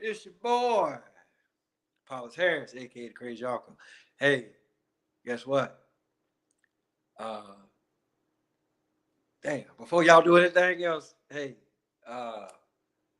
It's your boy, Paulus Harris, aka the Crazy Uncle. Hey, guess what? Uh, damn, before y'all do anything else, hey, uh,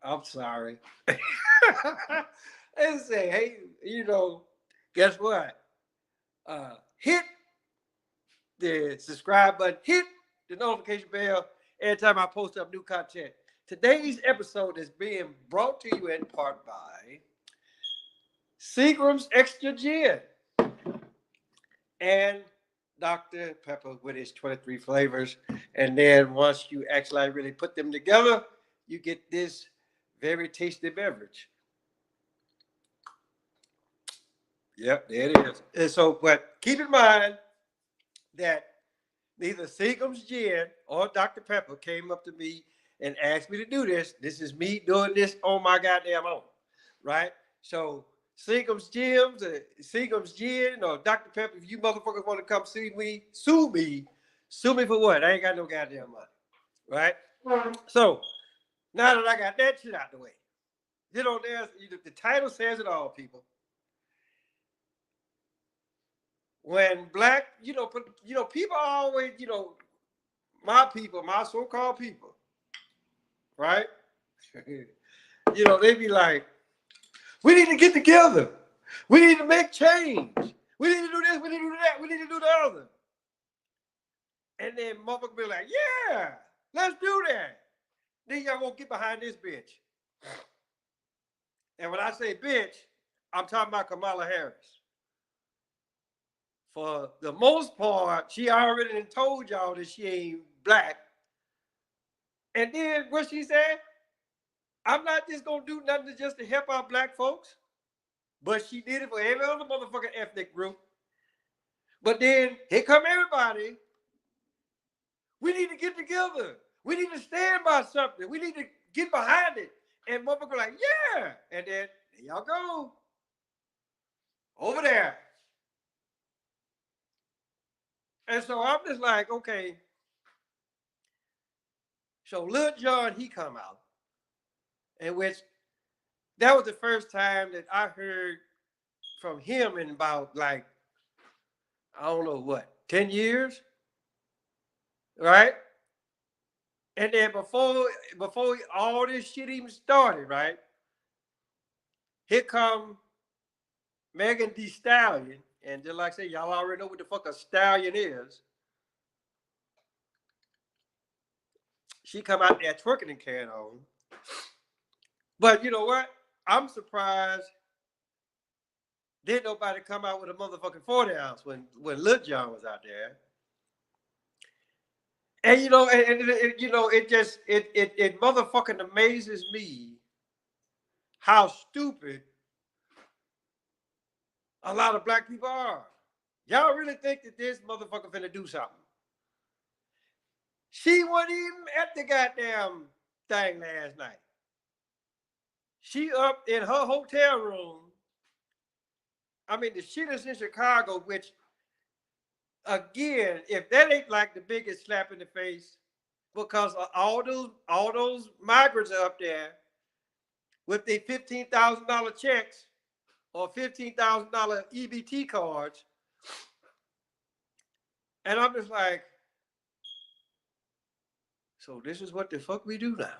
I'm sorry. And say, hey, guess what? Hit the subscribe button, hit the notification bell every time I post up new content. Today's episode is being brought to you in part by Seagram's Extra Gin and Dr. Pepper with its 23 flavors. And then once you actually really put them together, you get this very tasty beverage. Yep, there it is. And so, but keep in mind that neither Seagram's Gin or Dr. Pepper came up to me and asked me to do this. This is me doing this on my goddamn own, right? So Seagram's Gin or Dr. Pepper, if you motherfuckers want to come see me, sue me. Sue me for what? I ain't got no goddamn money, right? So now that I got that shit out the way, the title says it all, people. When black, people always, my people, my so-called people, right? They be like, we need to get together. We need to make change. We need to do this. We need to do that. We need to do the other. And then motherfucker be like, yeah, let's do that. Then y'all gonna get behind this bitch. And when I say bitch, I'm talking about Kamala Harris. For the most part, she already told y'all that she ain't black. And then what she said, I'm not just gonna do nothing just to help our black folks. But she did it for every other motherfucking ethnic group. But then here come everybody. We need to get together. We need to stand by something. We need to get behind it. And motherfucker like, yeah. And then there y'all go. Over there. And so I'm just like, okay. So Lil Jon, he come out. In which that was the first time that I heard from him in about like, I don't know what, 10 years? Right? And then before all this shit even started, right? Here come Megan Thee Stallion, and just like I say, y'all already know what the fuck a stallion is. She come out there twerking and carrying on. But you know what? I'm surprised didn't nobody come out with a motherfucking 40 ounce when Lil Jon was out there. And it motherfucking amazes me how stupid a lot of black people are. Y'all really think that this motherfucker finna do something? She wasn't even at the goddamn thing last night. She up in her hotel room. I mean, the shit is in Chicago, which again, if that ain't like the biggest slap in the face, because all those migrants are up there with their $15,000 checks or $15,000 EBT cards, and I'm just like, so this is what the fuck we do now?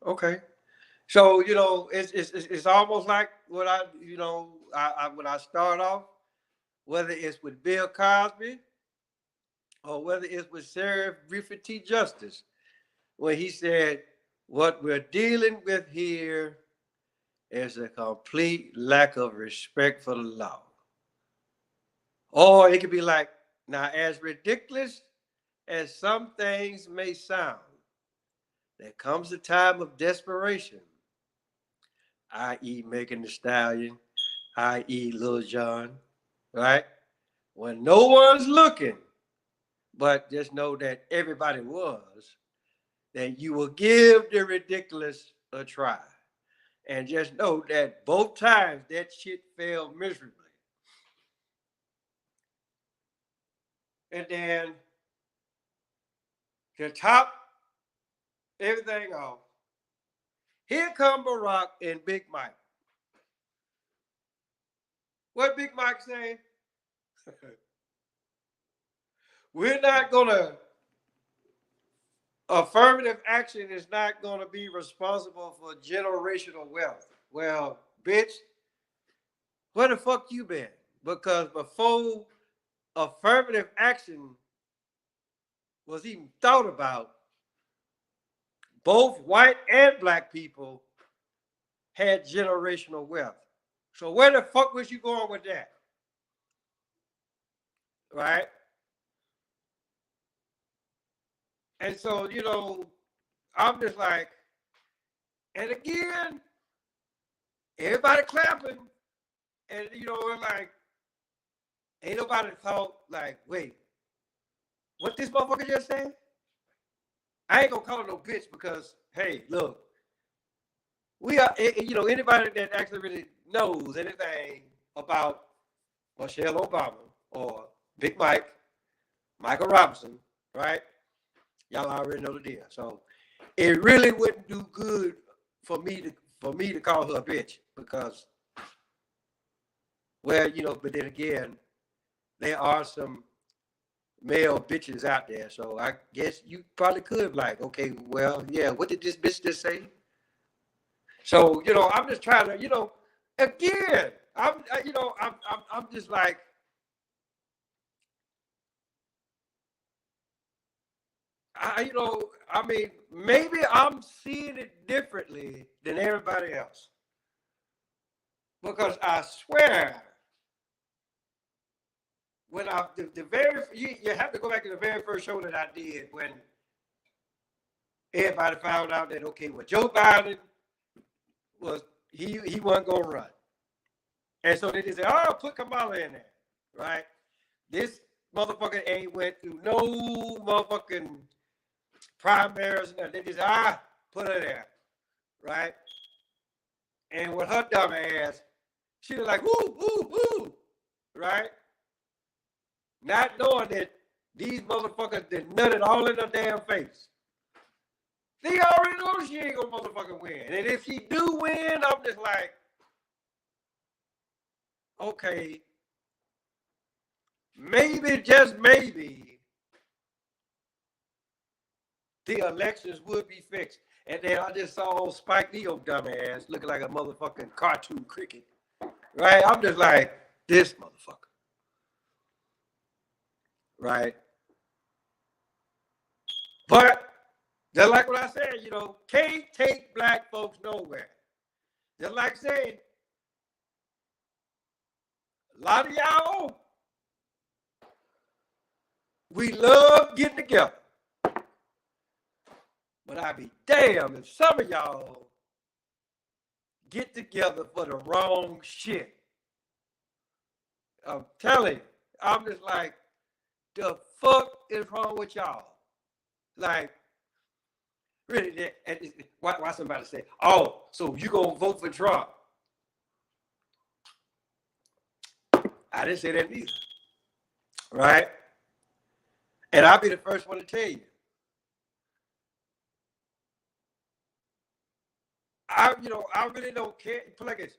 Okay. So it's almost like what I when I start off, whether it's with Bill Cosby or whether it's with Sheriff Griffith T. Justice, when he said, "What we're dealing with here is a complete lack of respect for the law." Or it could be like, now, as ridiculous as some things may sound, there comes a time of desperation, i.e., Megan Thee Stallion, i.e., Lil Jon, right? When no one's looking, but just know that everybody was, that you will give the ridiculous a try. And just know that both times that shit failed miserably. And then to top everything off, Here come Barack and Big Mike. What Big Mike say? We're not gonna, affirmative action is not gonna be responsible for generational wealth. Well, bitch, where the fuck you been? Because before affirmative action was even thought about, both white and black people had generational wealth. So where the fuck was you going with that? Right? And so, I'm just like, and again, everybody clapping, and we're like, ain't nobody thought like, wait, what this motherfucker just said? I ain't gonna call her no bitch because, hey, look, we are, anybody that actually really knows anything about Michelle Obama or Big Mike, Michael Robinson, right? Y'all already know the deal. So it really wouldn't do good for me to call her a bitch because, well, but then again, there are some male bitches out there. So I guess you probably could like, okay, well, yeah, what did this bitch just say? So, I'm just trying to, again, I'm just like, maybe I'm seeing it differently than everybody else. Because I swear, when you have to go back to the very first show that I did when everybody found out that, okay, well, Joe Biden he wasn't going to run. And so they just said, oh, put Kamala in there, right? This motherfucker ain't went through no motherfucking primaries. They just, put her there, right? And with her dumb ass, she was like, woo, woo, woo, right? Not knowing that these motherfuckers did nutted all in her damn face. They already know she ain't gonna motherfucking win. And if she do win, I'm just like, okay, maybe, just maybe, the elections would be fixed. And then I just saw Spike Lee, dumbass, looking like a motherfucking cartoon cricket. Right? I'm just like, this motherfucker. Right? But, just like what I said, can't take black folks nowhere. Just like saying, a lot of y'all, we love getting together. But I'd be damned if some of y'all get together for the wrong shit. I'm telling you, I'm just like, the fuck is wrong with y'all? Like, really, why somebody say, oh, so you gonna vote for Trump? I didn't say that either, right? And I'll be the first one to tell you. I really don't care. Like it's,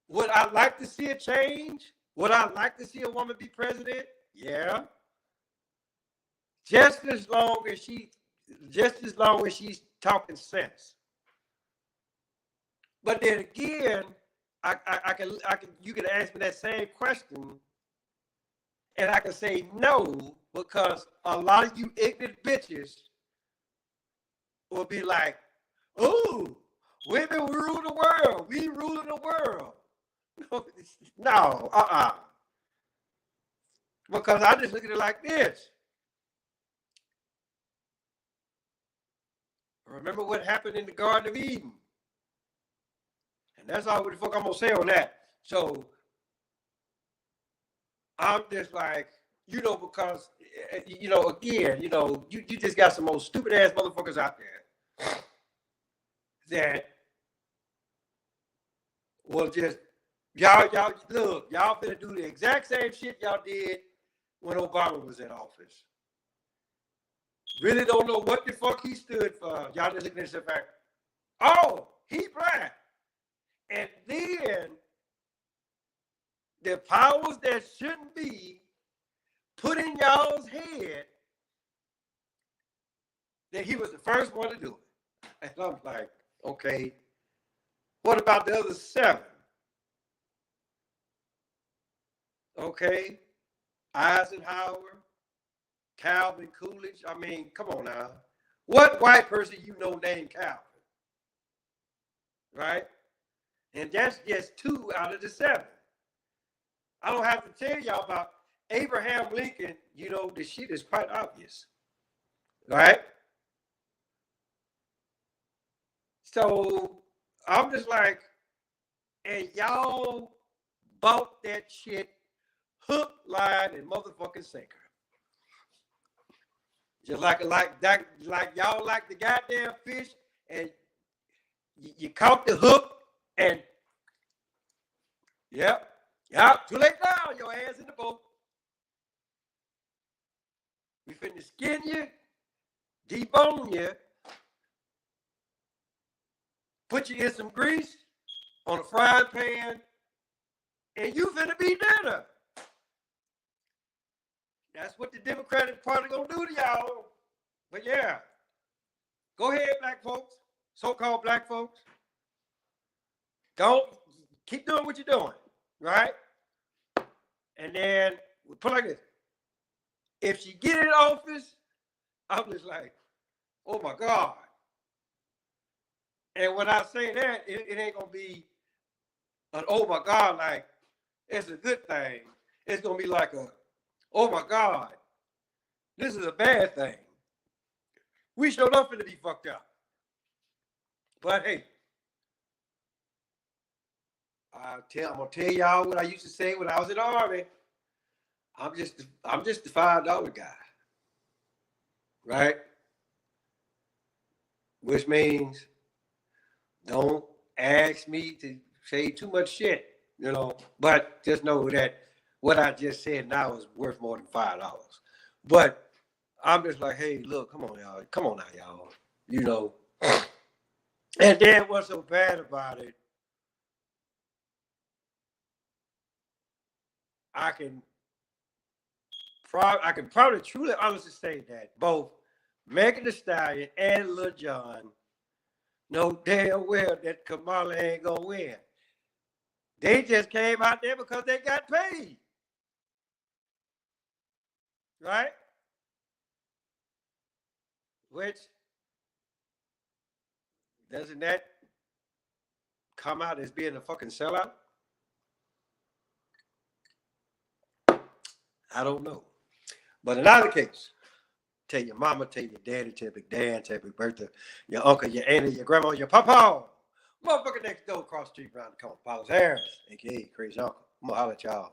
would I like to see a change? Would I like to see a woman be president? Yeah. Just as long as she's talking sense. But then again, you can ask me that same question, and I can say no, because a lot of you ignorant bitches will be like, oh, women rule the world. We ruling the world. No, Because I just look at it like this. Remember what happened in the Garden of Eden? And that's all the fuck I'm gonna say on that. So I'm just like, because again, you just got some most stupid ass motherfuckers out there that will just y'all look, y'all finna do the exact same shit y'all did when Obama was in office. Really don't know what the fuck he stood for. Y'all just looking at the fact, oh, he black. And then the powers that shouldn't be put in y'all's head that he was the first one to do it. And I'm like, okay, what about the other 7? Okay, Eisenhower, Calvin Coolidge. I mean, come on now. What white person you know named Calvin? Right? And that's just 2 out of the 7. I don't have to tell y'all about Abraham Lincoln. You know, the shit is quite obvious. Right? So I'm just like, and y'all bought that shit hook, line, and motherfucking sinker. Just like y'all like the goddamn fish, and you caught the hook, and yep, too late now, your ass in the boat. We finna skin you, debone you, put you in some grease on a frying pan, and you finna be dinner. That's what the Democratic Party gonna do to y'all. But yeah, go ahead, black folks, so-called black folks. Don't keep doing what you're doing, right? And then we put it like this. If she get in office, I'm just like, oh my God. And when I say that, it ain't gonna be an oh my God, like it's a good thing. It's gonna be like a, oh my God, this is a bad thing. We showed up to be fucked up. But hey, I'm gonna tell y'all what I used to say when I was in the Army. I'm just the $5 guy, right? Which means don't ask me to say too much shit, you know. But just know that what I just said now is worth more than $5. But I'm just like, hey, look, come on, y'all. Come on now, y'all. You know. And then what's so bad about it, I can probably truly honestly say that both Megan Thee Stallion and Lil Jon know damn well that Kamala ain't gonna win. They just came out there because they got paid. Right? Which, doesn't that come out as being a fucking sellout? I don't know. But in either case, tell your mama, tell your daddy, tell Big Dan, tell Big Bertha, your uncle, your auntie, your grandma, your papa. Motherfucker next door across the street around the corner, Paul's Harris, aka Crazy Uncle. I'm gonna holler at y'all.